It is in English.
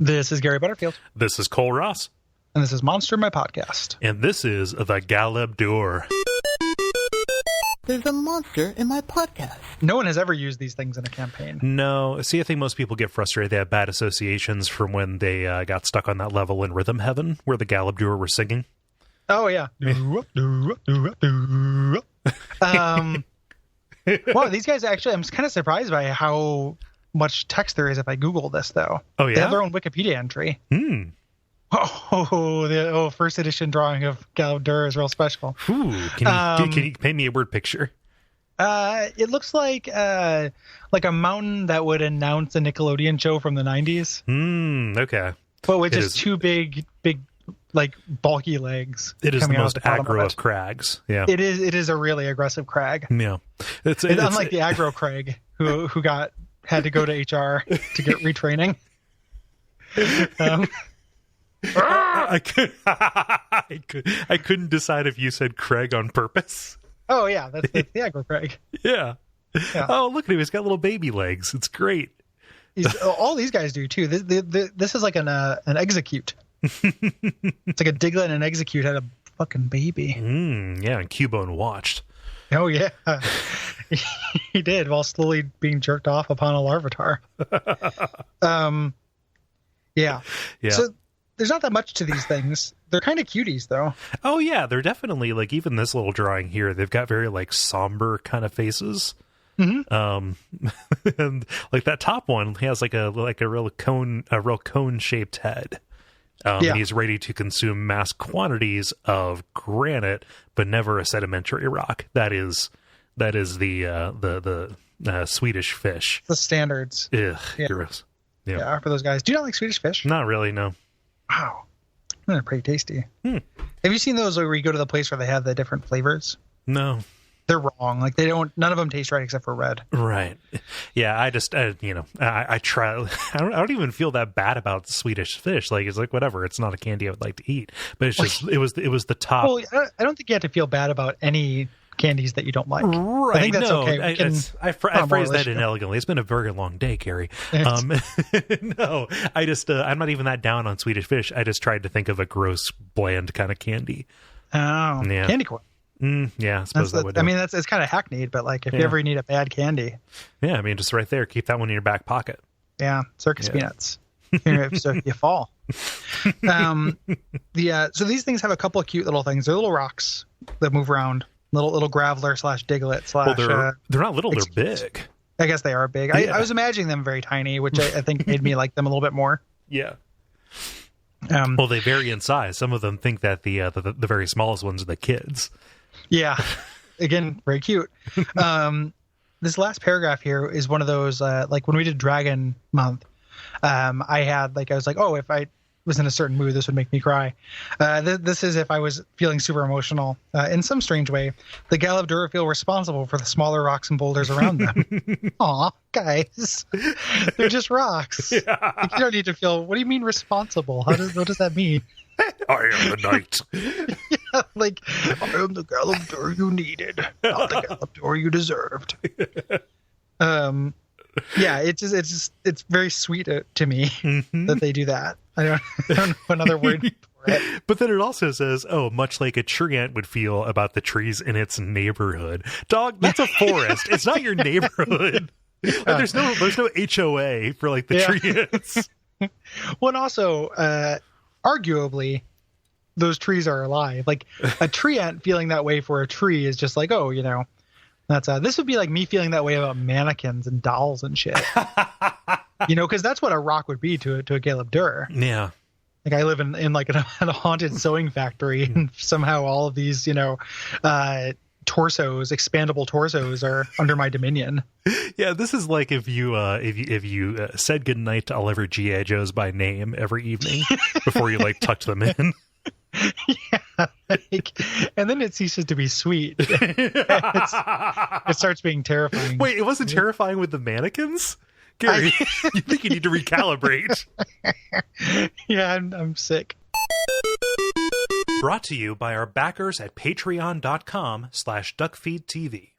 This is Gary Butterfield. This is Cole Ross. And this is Monster, my podcast. And this is the Galeb Duhr. There's a monster in my podcast. No one has ever used these things in a campaign. No. See, I think most people get frustrated. They have bad associations from when they got stuck on that level in Rhythm Heaven where the Galeb Duhr were singing. Oh, yeah. Wow, these guys actually, I'm kind of surprised by how much text there is if I Google this, though. Oh, yeah? They have their own Wikipedia entry. The first edition drawing of Galeb Duhr is real special. Ooh, can you paint me a word picture? It looks like a mountain that would announce a Nickelodeon show from the 90s. Okay. But with just two big, like bulky legs. It is the most aggro of crags. Yeah. It is a really aggressive crag. Yeah. It's unlike the aggro crag who had to go to HR to get retraining. I couldn't decide if you said Craig on purpose. Oh yeah, that's the aggro Craig. Yeah. Oh, look at him! He's got little baby legs. It's great. All these guys do too. This is like an execute. It's like a Diglett and an execute had a fucking baby. Yeah, and Cubone watched. Oh yeah, he did while slowly being jerked off upon a larvitar. Yeah. So there's not that much to these things. They're kind of cuties, though. Oh yeah, they're definitely like even this little drawing here. They've got very like somber kind of faces. Mm-hmm. And like that top one has like a real cone shaped head. And he's ready to consume mass quantities of granite, but never a sedimentary rock. That is the Swedish fish. The standards. Ugh, gross. Yeah, for those guys. Do you not like Swedish fish? Not really, no. Wow. They're pretty tasty. Have you seen those where you go to the place where they have the different flavors? No. They're wrong. Like none of them taste right except for red. Right. Yeah. I just, I try. I don't even feel that bad about Swedish fish. Like it's like whatever. It's not a candy I would like to eat. But it's just it was the top. Well, I don't think you have to feel bad about any candies that you don't like. Right. I think that's okay. I phrased that inelegantly. It's been a very long day, Gary. No, I just I'm not even that down on Swedish fish. I just tried to think of a gross, bland kind of candy. Oh, yeah. Candy corn. Yeah, I suppose that would do. I mean, it's kind of hackneyed, but like if you ever need a bad candy. Yeah, I mean, just right there. Keep that one in your back pocket. Yeah, circus peanuts. So if you fall. So these things have a couple of cute little things. They're little rocks that move around. Little graveler / Diglett / Well, they're not little, they're big. I guess they are big. Yeah. I was imagining them very tiny, which I think made me like them a little bit more. Yeah. Well, they vary in size. Some of them think that the very smallest ones are the kids. Yeah. Again, very cute. This last paragraph here is one of those, like when we did Dragon Month, I was like, oh, if I was in a certain mood, this would make me cry. This is if I was feeling super emotional. In some strange way, the Galeb Duhr feel responsible for the smaller rocks and boulders around them. Aw, guys. They're just rocks. Yeah. Like, you don't need to feel, what do you mean responsible? What does that mean? I am the knight. Yeah, like, I am the Galeb Duhr you needed, not the Galeb Duhr you deserved. Yeah, it's very sweet to me that they do that. I don't know another word for it. But then it also says, oh, much like a tree ant would feel about the trees in its neighborhood. Dog, that's a forest. It's not your neighborhood. Like, there's no HOA for like the tree ants. Well, and also, arguably, those trees are alive. Like a tree ant feeling that way for a tree is just like, oh, that's this would be like me feeling that way about mannequins and dolls and shit. Because that's what a rock would be to a Galeb Duhr. Yeah. Like I live in like a haunted sewing factory, and somehow all of these, torsos, expandable torsos, are under my dominion. Yeah, this is like if you said goodnight to all of your G.I. Joes by name every evening before you like tucked them in. Yeah, and then it ceases to be sweet. It starts being terrifying. Wait, it wasn't terrifying with the mannequins? Gary, you think you need to recalibrate. Yeah, I'm sick. Brought to you by our backers at patreon.com/Duckfeed.tv.